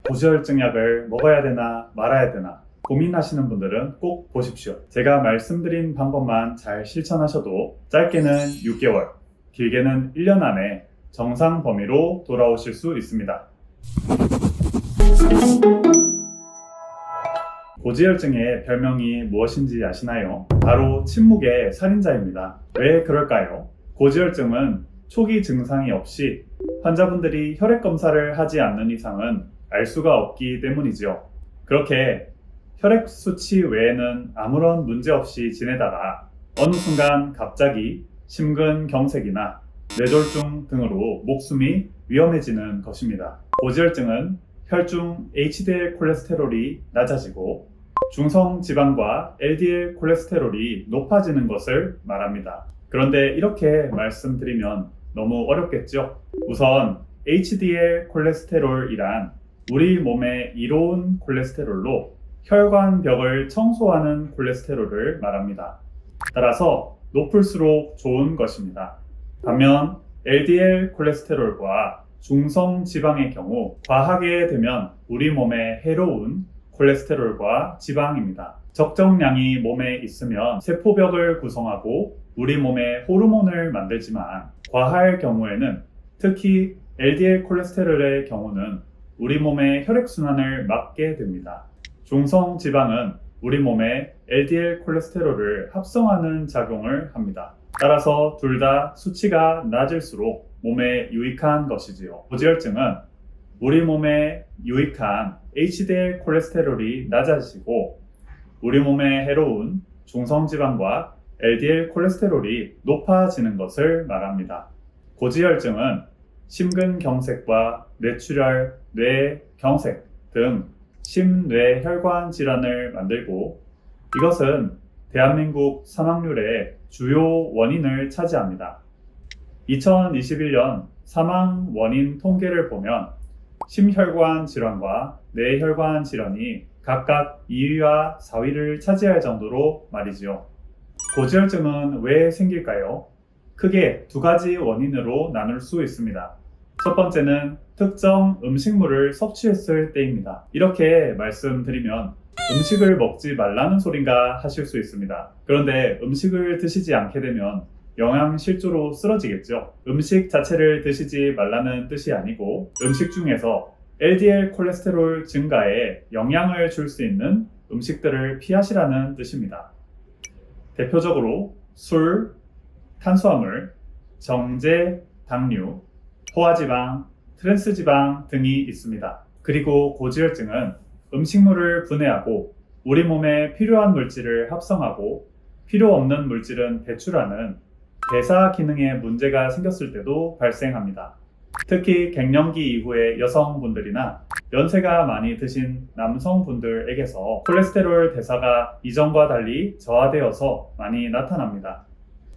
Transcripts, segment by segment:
고지혈증 약을 먹어야 되나 말아야 되나 고민하시는 분들은 꼭 보십시오. 제가 말씀드린 방법만 잘 실천하셔도 짧게는 6개월, 길게는 1년 안에 정상 범위로 돌아오실 수 있습니다. 고지혈증의 별명이 무엇인지 아시나요? 바로 침묵의 살인자입니다. 왜 그럴까요? 고지혈증은 초기 증상이 없이 환자분들이 혈액 검사를 하지 않는 이상은 알 수가 없기 때문이지요. 그렇게 혈액 수치 외에는 아무런 문제 없이 지내다가 어느 순간 갑자기 심근경색이나 뇌졸중 등으로 목숨이 위험해지는 것입니다. 고지혈증은 혈중 HDL 콜레스테롤이 낮아지고 중성 지방과 LDL 콜레스테롤이 높아지는 것을 말합니다. 그런데 이렇게 말씀드리면 너무 어렵겠죠? 우선 HDL 콜레스테롤이란 우리 몸에 이로운 콜레스테롤로 혈관벽을 청소하는 콜레스테롤을 말합니다. 따라서 높을수록 좋은 것입니다. 반면 LDL 콜레스테롤과 중성 지방의 경우 과하게 되면 우리 몸에 해로운 콜레스테롤과 지방입니다. 적정량이 몸에 있으면 세포벽을 구성하고 우리 몸에 호르몬을 만들지만 과할 경우에는 특히 LDL 콜레스테롤의 경우는 우리 몸의 혈액순환을 막게 됩니다. 중성 지방은 우리 몸에 LDL 콜레스테롤을 합성하는 작용을 합니다. 따라서 둘 다 수치가 낮을수록 몸에 유익한 것이지요. 고지혈증은 우리 몸에 유익한 HDL 콜레스테롤이 낮아지고 우리 몸에 해로운 중성지방과 LDL 콜레스테롤이 높아지는 것을 말합니다. 고지혈증은 심근경색과 뇌출혈, 뇌경색 등 심뇌혈관 질환을 만들고 이것은 대한민국 사망률의 주요 원인을 차지합니다. 2021년 사망 원인 통계를 보면 심혈관 질환과 뇌혈관 질환이 각각 2위와 4위를 차지할 정도로 말이지요. 고지혈증은 왜 생길까요? 크게 두 가지 원인으로 나눌 수 있습니다. 첫 번째는 특정 음식물을 섭취했을 때입니다. 이렇게 말씀드리면 음식을 먹지 말라는 소린가 하실 수 있습니다. 그런데 음식을 드시지 않게 되면 영양실조로 쓰러지겠죠. 음식 자체를 드시지 말라는 뜻이 아니고 음식 중에서 LDL 콜레스테롤 증가에 영향을 줄 수 있는 음식들을 피하시라는 뜻입니다. 대표적으로 술, 탄수화물, 정제, 당류, 포화지방, 트랜스지방 등이 있습니다. 그리고 고지혈증은 음식물을 분해하고 우리 몸에 필요한 물질을 합성하고 필요 없는 물질은 배출하는 대사 기능에 문제가 생겼을 때도 발생합니다. 특히 갱년기 이후의 여성분들이나 연세가 많이 드신 남성분들에게서 콜레스테롤 대사가 이전과 달리 저하되어서 많이 나타납니다.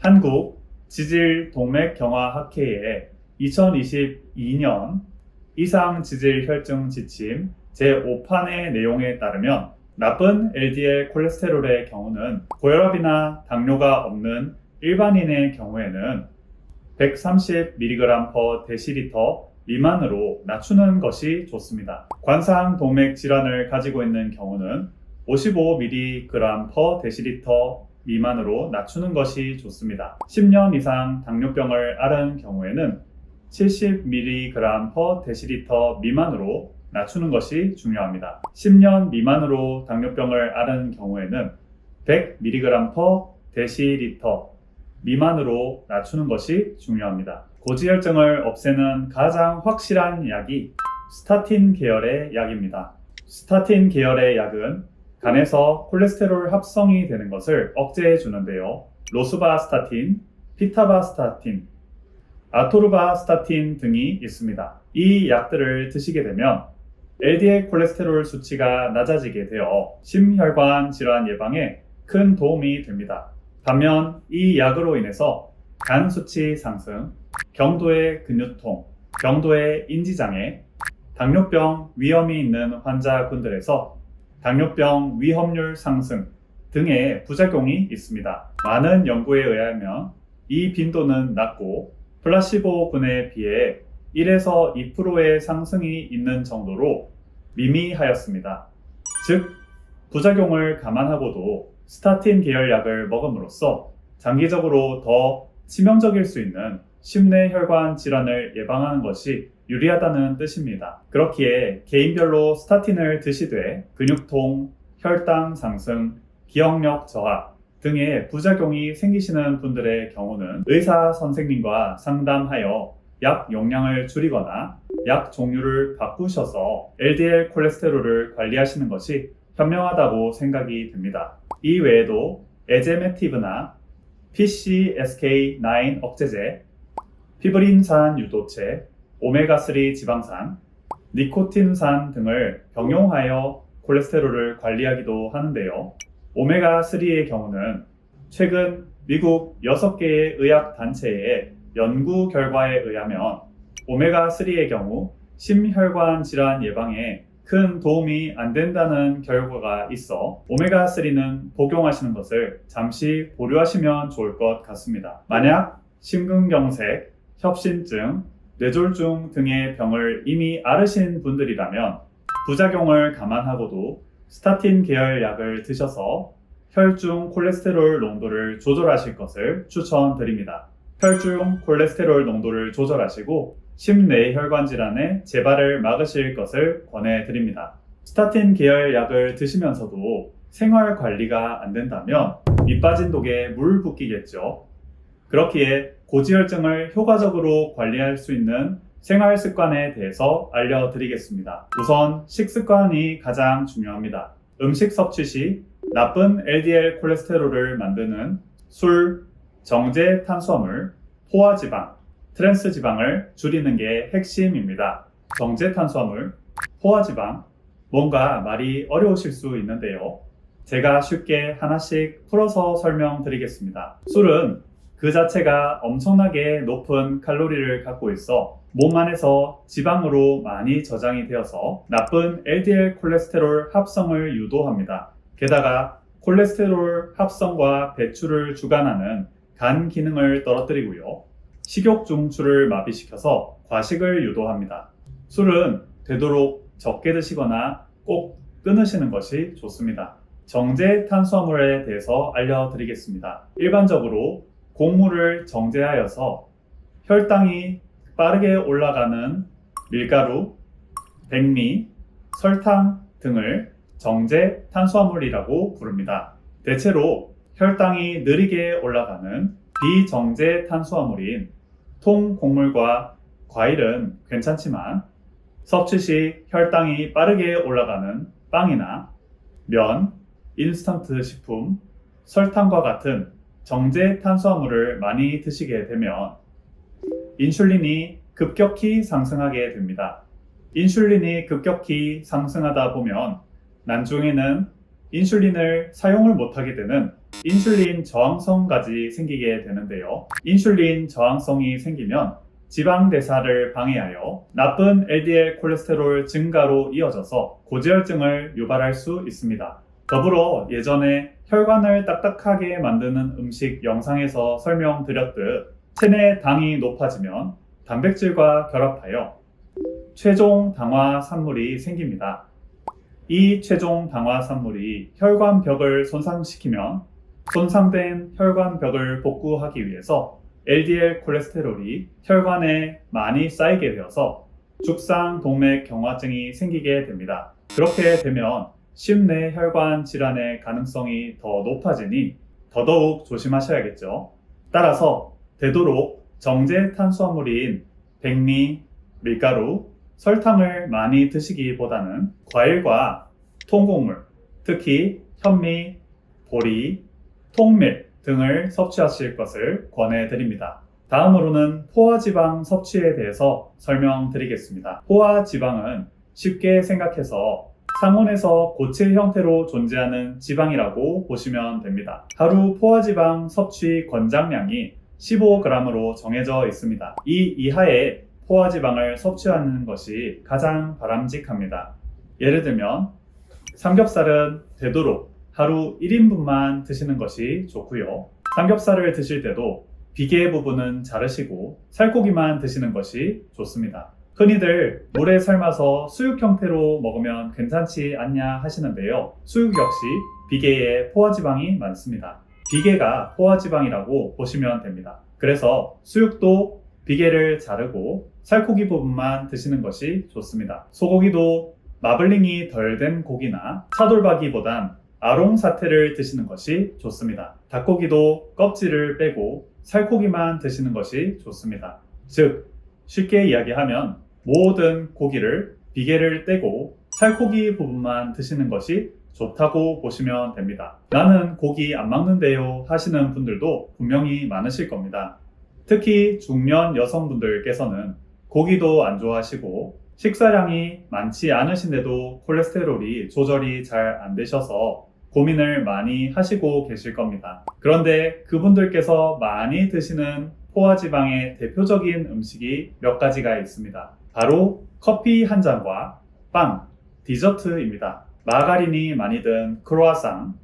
한국 지질동맥경화학회의 2022년 이상지질혈증 지침 제5판의 내용에 따르면 나쁜 LDL 콜레스테롤의 경우는 고혈압이나 당뇨가 없는 일반인의 경우에는 130mg/dL 미만으로 낮추는 것이 좋습니다. 관상동맥 질환을 가지고 있는 경우는 55mg/dL 미만으로 낮추는 것이 좋습니다. 10년 이상 당뇨병을 앓은 경우에는 70mg/dL 미만으로 낮추는 것이 중요합니다. 10년 미만으로 당뇨병을 앓은 경우에는 100mg/dL 미만으로 낮추는 것이 중요합니다. 고지혈증을 없애는 가장 확실한 약이 스타틴 계열의 약입니다. 스타틴 계열의 약은 간에서 콜레스테롤 합성이 되는 것을 억제해 주는데요. 로수바스타틴, 피타바스타틴, 아토르바스타틴 등이 있습니다. 이 약들을 드시게 되면 LDL 콜레스테롤 수치가 낮아지게 되어 심혈관 질환 예방에 큰 도움이 됩니다. 반면 이 약으로 인해서 간 수치 상승, 경도의 근육통, 경도의 인지장애, 당뇨병 위험이 있는 환자분들에서 당뇨병 위험률 상승 등의 부작용이 있습니다. 많은 연구에 의하면 이 빈도는 낮고 플라시보군에 비해 1에서 2%의 상승이 있는 정도로 미미하였습니다. 즉, 부작용을 감안하고도 스타틴 계열 약을 먹음으로써 장기적으로 더 치명적일 수 있는 심내혈관 질환을 예방하는 것이 유리하다는 뜻입니다. 그렇기에 개인별로 스타틴을 드시되 근육통, 혈당 상승, 기억력 저하 등의 부작용이 생기시는 분들의 경우는 의사 선생님과 상담하여 약 용량을 줄이거나 약 종류를 바꾸셔서 LDL 콜레스테롤을 관리하시는 것이 현명하다고 생각이 듭니다. 이 외에도 에제메티브나 PCSK9 억제제, 피브린산 유도체, 오메가3 지방산, 니코틴산 등을 병용하여 콜레스테롤을 관리하기도 하는데요. 오메가3의 경우는 최근 미국 6개의 의학단체의 연구 결과에 의하면 오메가3의 경우 심혈관 질환 예방에 큰 도움이 안 된다는 결과가 있어 오메가3는 복용하시는 것을 잠시 보류하시면 좋을 것 같습니다. 만약 심근경색, 협심증, 뇌졸중 등의 병을 이미 앓으신 분들이라면 부작용을 감안하고도 스타틴 계열 약을 드셔서 혈중 콜레스테롤 농도를 조절하실 것을 추천드립니다. 혈중 콜레스테롤 농도를 조절하시고 심내혈관 질환의 재발을 막으실 것을 권해드립니다. 스타틴 계열 약을 드시면서도 생활 관리가 안 된다면 밑 빠진 독에 물 붓기겠죠. 그렇기에 고지혈증을 효과적으로 관리할 수 있는 생활 습관에 대해서 알려드리겠습니다. 우선 식습관이 가장 중요합니다. 음식 섭취 시 나쁜 LDL 콜레스테롤을 만드는 술, 정제 탄수화물, 포화지방, 트랜스지방을 줄이는 게 핵심입니다. 정제 탄수화물, 포화지방, 뭔가 말이 어려우실 수 있는데요. 제가 쉽게 하나씩 풀어서 설명드리겠습니다. 술은 그 자체가 엄청나게 높은 칼로리를 갖고 있어 몸 안에서 지방으로 많이 저장이 되어서 나쁜 LDL 콜레스테롤 합성을 유도합니다. 게다가 콜레스테롤 합성과 배출을 주관하는 간 기능을 떨어뜨리고요. 식욕 중추를 마비시켜서 과식을 유도합니다. 술은 되도록 적게 드시거나 꼭 끊으시는 것이 좋습니다. 정제 탄수화물에 대해서 알려드리겠습니다. 일반적으로 곡물을 정제하여서 혈당이 빠르게 올라가는 밀가루, 백미, 설탕 등을 정제 탄수화물이라고 부릅니다. 대체로 혈당이 느리게 올라가는 비정제 탄수화물인 통곡물과 과일은 괜찮지만 섭취 시 혈당이 빠르게 올라가는 빵이나 면, 인스턴트 식품, 설탕과 같은 정제 탄수화물을 많이 드시게 되면 인슐린이 급격히 상승하게 됩니다. 인슐린이 급격히 상승하다 보면 나중에는 인슐린을 사용을 못하게 되는 인슐린 저항성까지 생기게 되는데요. 인슐린 저항성이 생기면 지방 대사를 방해하여 나쁜 LDL 콜레스테롤 증가로 이어져서 고지혈증을 유발할 수 있습니다. 더불어 예전에 혈관을 딱딱하게 만드는 음식 영상에서 설명드렸듯 체내 당이 높아지면 단백질과 결합하여 최종 당화산물이 생깁니다. 이 최종 당화산물이 혈관벽을 손상시키면 손상된 혈관벽을 복구하기 위해서 LDL 콜레스테롤이 혈관에 많이 쌓이게 되어서 죽상동맥경화증이 생기게 됩니다. 그렇게 되면 심내혈관 질환의 가능성이 더 높아지니 더더욱 조심하셔야겠죠. 따라서 되도록 정제 탄수화물인 백미, 밀가루, 설탕을 많이 드시기보다는 과일과 통곡물, 특히 현미, 보리, 통밀 등을 섭취하실 것을 권해드립니다. 다음으로는 포화지방 섭취에 대해서 설명드리겠습니다. 포화지방은 쉽게 생각해서 상온에서 고체 형태로 존재하는 지방이라고 보시면 됩니다. 하루 포화지방 섭취 권장량이 15g으로 정해져 있습니다. 이 이하의 포화지방을 섭취하는 것이 가장 바람직합니다. 예를 들면 삼겹살은 되도록 하루 1인분만 드시는 것이 좋고요. 삼겹살을 드실 때도 비계 부분은 자르시고 살코기만 드시는 것이 좋습니다. 흔히들 물에 삶아서 수육 형태로 먹으면 괜찮지 않냐 하시는데요. 수육 역시 비계에 포화지방이 많습니다. 비계가 포화지방이라고 보시면 됩니다. 그래서 수육도 비계를 자르고 살코기 부분만 드시는 것이 좋습니다. 소고기도 마블링이 덜 된 고기나 차돌박이보단 아롱사태를 드시는 것이 좋습니다. 닭고기도 껍질을 빼고 살코기만 드시는 것이 좋습니다. 즉, 쉽게 이야기하면 모든 고기를 비계를 떼고 살코기 부분만 드시는 것이 좋다고 보시면 됩니다. 나는 고기 안 먹는데요 하시는 분들도 분명히 많으실 겁니다. 특히 중년 여성분들께서는 고기도 안 좋아하시고 식사량이 많지 않으신데도 콜레스테롤이 조절이 잘 안 되셔서 고민을 많이 하시고 계실 겁니다. 그런데 그분들께서 많이 드시는 포화지방의 대표적인 음식이 몇 가지가 있습니다. 바로 커피 한 잔과 빵, 디저트입니다. 마가린이 많이 든 크로아상,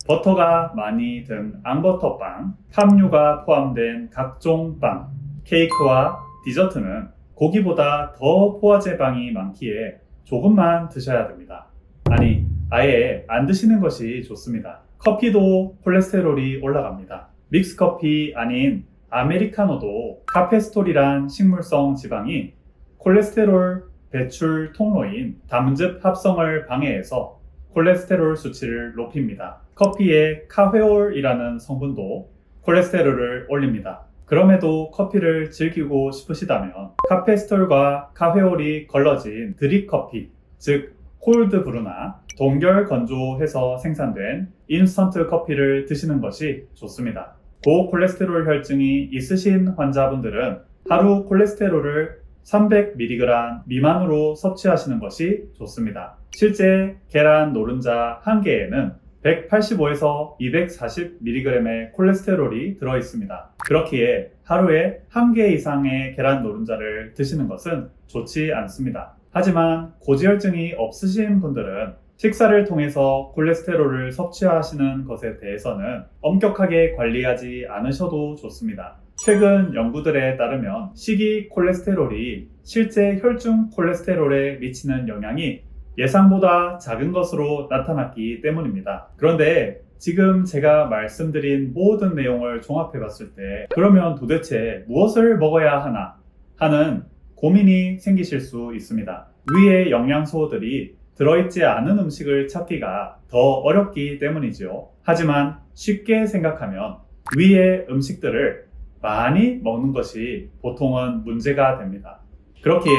버터가 많이 든 앙버터빵, 팜유가 포함된 각종 빵, 케이크와 디저트는 고기보다 더 포화지방이 많기에 조금만 드셔야 됩니다. 아니, 아예 안 드시는 것이 좋습니다. 커피도 콜레스테롤이 올라갑니다. 믹스커피 아닌 아메리카노도 카페스톨이란 식물성 지방이 콜레스테롤 배출 통로인 담즙 합성을 방해해서 콜레스테롤 수치를 높입니다. 커피에 카페올이라는 성분도 콜레스테롤을 올립니다. 그럼에도 커피를 즐기고 싶으시다면 카페스톨과 카페올이 걸러진 드립커피, 즉 콜드브루나 동결 건조해서 생산된 인스턴트 커피를 드시는 것이 좋습니다. 고콜레스테롤 혈증이 있으신 환자분들은 하루 콜레스테롤을 300mg 미만으로 섭취하시는 것이 좋습니다. 실제 계란 노른자 한 개에는 185에서 240mg의 콜레스테롤이 들어있습니다. 그렇기에 하루에 한 개 이상의 계란 노른자를 드시는 것은 좋지 않습니다. 하지만 고지혈증이 없으신 분들은 식사를 통해서 콜레스테롤을 섭취하시는 것에 대해서는 엄격하게 관리하지 않으셔도 좋습니다. 최근 연구들에 따르면 식이 콜레스테롤이 실제 혈중 콜레스테롤에 미치는 영향이 예상보다 작은 것으로 나타났기 때문입니다. 그런데 지금 제가 말씀드린 모든 내용을 종합해 봤을 때 그러면 도대체 무엇을 먹어야 하나 하는 고민이 생기실 수 있습니다. 위의 영양소들이 들어있지 않은 음식을 찾기가 더 어렵기 때문이지요. 하지만 쉽게 생각하면 위의 음식들을 많이 먹는 것이 보통은 문제가 됩니다. 그렇기에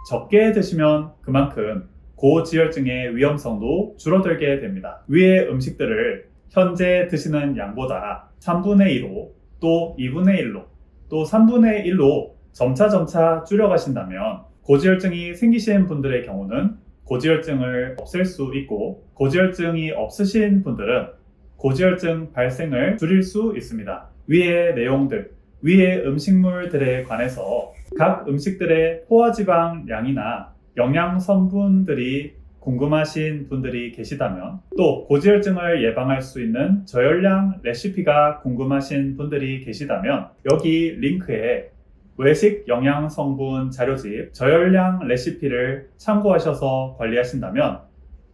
적게 드시면 그만큼 고지혈증의 위험성도 줄어들게 됩니다. 위의 음식들을 현재 드시는 양보다 3분의 2로 또 2분의 1로 또 3분의 1로 점차 줄여가신다면 고지혈증이 생기신 분들의 경우는 고지혈증을 없앨 수 있고 고지혈증이 없으신 분들은 고지혈증 발생을 줄일 수 있습니다. 위의 내용들, 위의 음식물들에 관해서 각 음식들의 포화지방 양이나 영양 성분들이 궁금하신 분들이 계시다면 또 고지혈증을 예방할 수 있는 저열량 레시피가 궁금하신 분들이 계시다면 여기 링크에 외식 영양 성분 자료집 저열량 레시피를 참고하셔서 관리하신다면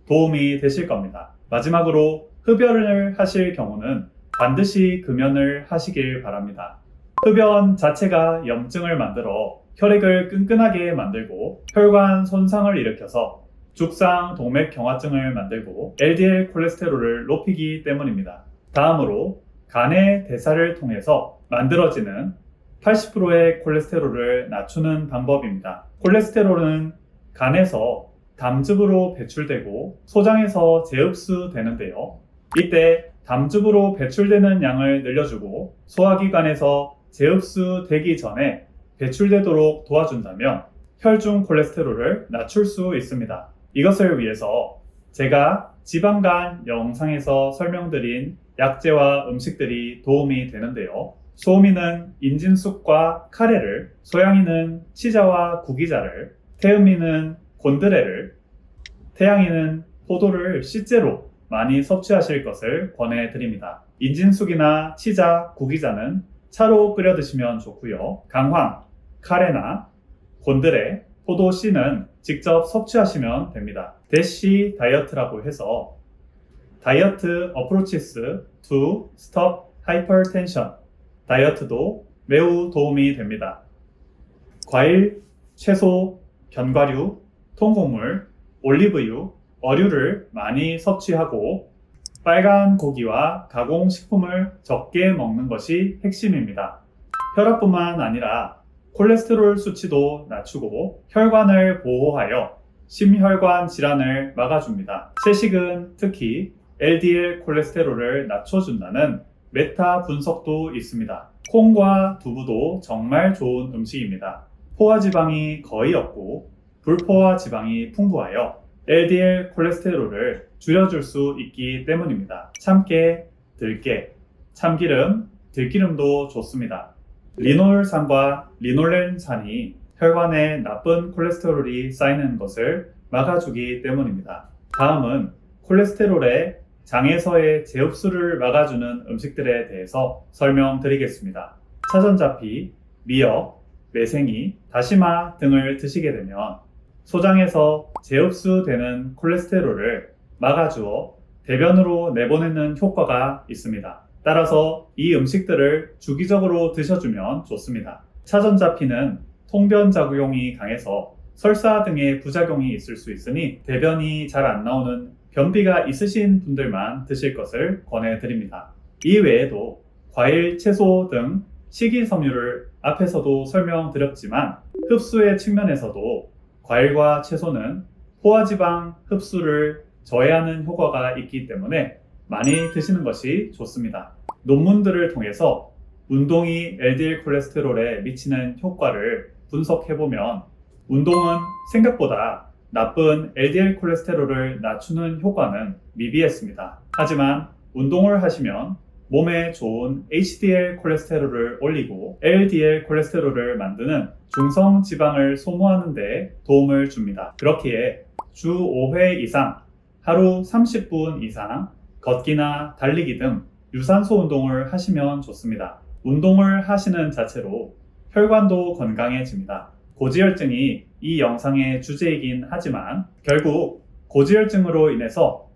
도움이 되실 겁니다. 마지막으로 흡연을 하실 경우는 반드시 금연을 하시길 바랍니다. 흡연 자체가 염증을 만들어 혈액을 끈끈하게 만들고 혈관 손상을 일으켜서 죽상 동맥경화증을 만들고 LDL 콜레스테롤을 높이기 때문입니다. 다음으로 간의 대사를 통해서 만들어지는 80%의 콜레스테롤을 낮추는 방법입니다. 콜레스테롤은 간에서 담즙으로 배출되고 소장에서 재흡수되는데요. 이때 담즙으로 배출되는 양을 늘려주고 소화기관에서 재흡수되기 전에 배출되도록 도와준다면 혈중 콜레스테롤을 낮출 수 있습니다. 이것을 위해서 제가 지방간 영상에서 설명드린 약재와 음식들이 도움이 되는데요. 소음이는 인진쑥과 카레를, 소양이는 치자와 구기자를, 태음이는 곤드레를, 태양이는 포도를 씨째로 많이 섭취하실 것을 권해드립니다. 인진쑥이나 치자, 구기자는 차로 끓여 드시면 좋고요. 강황, 카레나 곤드레, 포도 씨는 직접 섭취하시면 됩니다. 대시 다이어트라고 해서 다이어트 어프로치스 to stop hypertension 다이어트도 매우 도움이 됩니다. 과일, 채소, 견과류, 통곡물, 올리브유, 어류를 많이 섭취하고 빨간 고기와 가공식품을 적게 먹는 것이 핵심입니다. 혈압뿐만 아니라 콜레스테롤 수치도 낮추고 혈관을 보호하여 심혈관 질환을 막아줍니다. 채식은 특히 LDL 콜레스테롤을 낮춰준다는 메타 분석도 있습니다. 콩과 두부도 정말 좋은 음식입니다. 포화지방이 거의 없고 불포화 지방이 풍부하여 LDL 콜레스테롤을 줄여줄 수 있기 때문입니다. 참깨, 들깨, 참기름, 들기름도 좋습니다. 리놀산과 리놀렌산이 혈관에 나쁜 콜레스테롤이 쌓이는 것을 막아주기 때문입니다. 다음은 콜레스테롤의 장에서의 재흡수를 막아주는 음식들에 대해서 설명드리겠습니다. 차전자피, 미역, 매생이, 다시마 등을 드시게 되면 소장에서 재흡수되는 콜레스테롤을 막아주어 대변으로 내보내는 효과가 있습니다. 따라서 이 음식들을 주기적으로 드셔주면 좋습니다. 차전자피는 통변작용이 강해서 설사 등의 부작용이 있을 수 있으니 대변이 잘 안 나오는 변비가 있으신 분들만 드실 것을 권해드립니다. 이 외에도 과일, 채소 등 식이섬유를 앞에서도 설명드렸지만 흡수의 측면에서도 과일과 채소는 포화지방 흡수를 저해하는 효과가 있기 때문에 많이 드시는 것이 좋습니다. 논문들을 통해서 운동이 LDL 콜레스테롤에 미치는 효과를 분석해보면 운동은 생각보다 나쁜 LDL 콜레스테롤을 낮추는 효과는 미비했습니다. 하지만 운동을 하시면 몸에 좋은 HDL 콜레스테롤을 올리고 LDL 콜레스테롤을 만드는 중성 지방을 소모하는 데 도움을 줍니다. 그렇기에 주 5회 이상, 하루 30분 이상 걷기나 달리기 등 유산소 운동을 하시면 좋습니다. 운동을 하시는 자체로 혈관도 건강해집니다. 고지혈증이 이 영상의 주제이긴 하지만 결국 고지혈증으로 인해서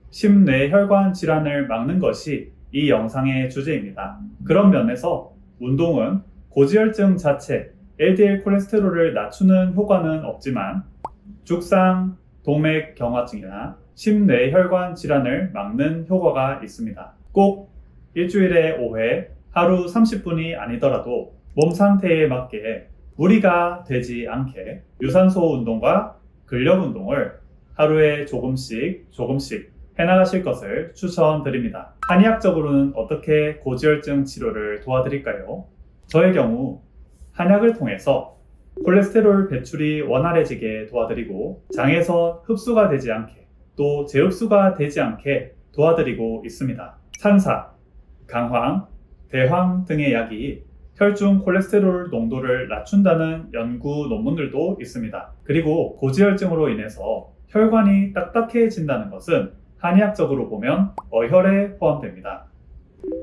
심뇌혈관 질환을 막는 것이 이 영상의 주제입니다. 그런 면에서 운동은 고지혈증 자체, LDL 콜레스테롤을 낮추는 효과는 없지만 죽상, 동맥경화증이나 심뇌혈관 질환을 막는 효과가 있습니다. 꼭 일주일에 5회, 하루 30분이 아니더라도 몸 상태에 맞게 무리가 되지 않게 유산소 운동과 근력 운동을 하루에 조금씩 해나가실 것을 추천드립니다. 한의학적으로는 어떻게 고지혈증 치료를 도와드릴까요? 저의 경우 한약을 통해서 콜레스테롤 배출이 원활해지게 도와드리고 장에서 흡수가 되지 않게 또 재흡수가 되지 않게 도와드리고 있습니다. 산사, 강황, 대황 등의 약이 혈중 콜레스테롤 농도를 낮춘다는 연구 논문들도 있습니다. 그리고 고지혈증으로 인해서 혈관이 딱딱해진다는 것은 한의학적으로 보면 어혈에 포함됩니다.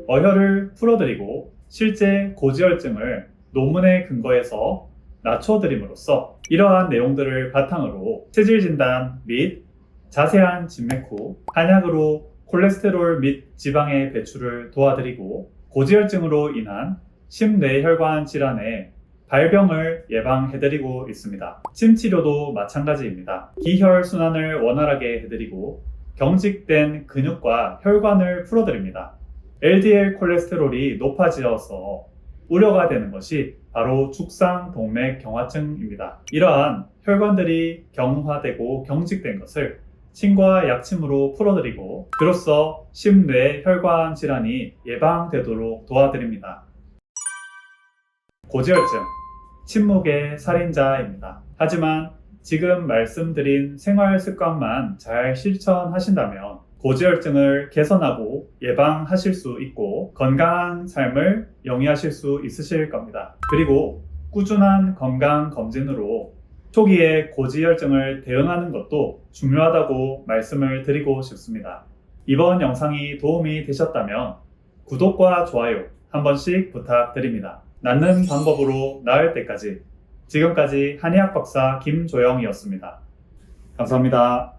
어혈을 풀어드리고 실제 고지혈증을 논문에 근거해서 낮춰드림으로써 이러한 내용들을 바탕으로 체질 진단 및 자세한 진맥 후 한약으로 콜레스테롤 및 지방의 배출을 도와드리고 고지혈증으로 인한 심뇌혈관 질환의 발병을 예방해드리고 있습니다. 침 치료도 마찬가지입니다. 기혈순환을 원활하게 해드리고 경직된 근육과 혈관을 풀어드립니다. LDL 콜레스테롤이 높아지어서 우려가 되는 것이 바로 죽상 동맥경화증입니다. 이러한 혈관들이 경화되고 경직된 것을 침과 약침으로 풀어드리고 그로써 심뇌혈관 질환이 예방되도록 도와드립니다. 고지혈증, 침묵의 살인자입니다. 하지만 지금 말씀드린 생활 습관만 잘 실천하신다면 고지혈증을 개선하고 예방하실 수 있고 건강한 삶을 영위하실 수 있으실 겁니다. 그리고 꾸준한 건강검진으로 초기에 고지혈증을 대응하는 것도 중요하다고 말씀을 드리고 싶습니다. 이번 영상이 도움이 되셨다면 구독과 좋아요 한 번씩 부탁드립니다. 낫는 방법으로 나을 때까지 지금까지 한의학 박사 김조영이었습니다. 감사합니다.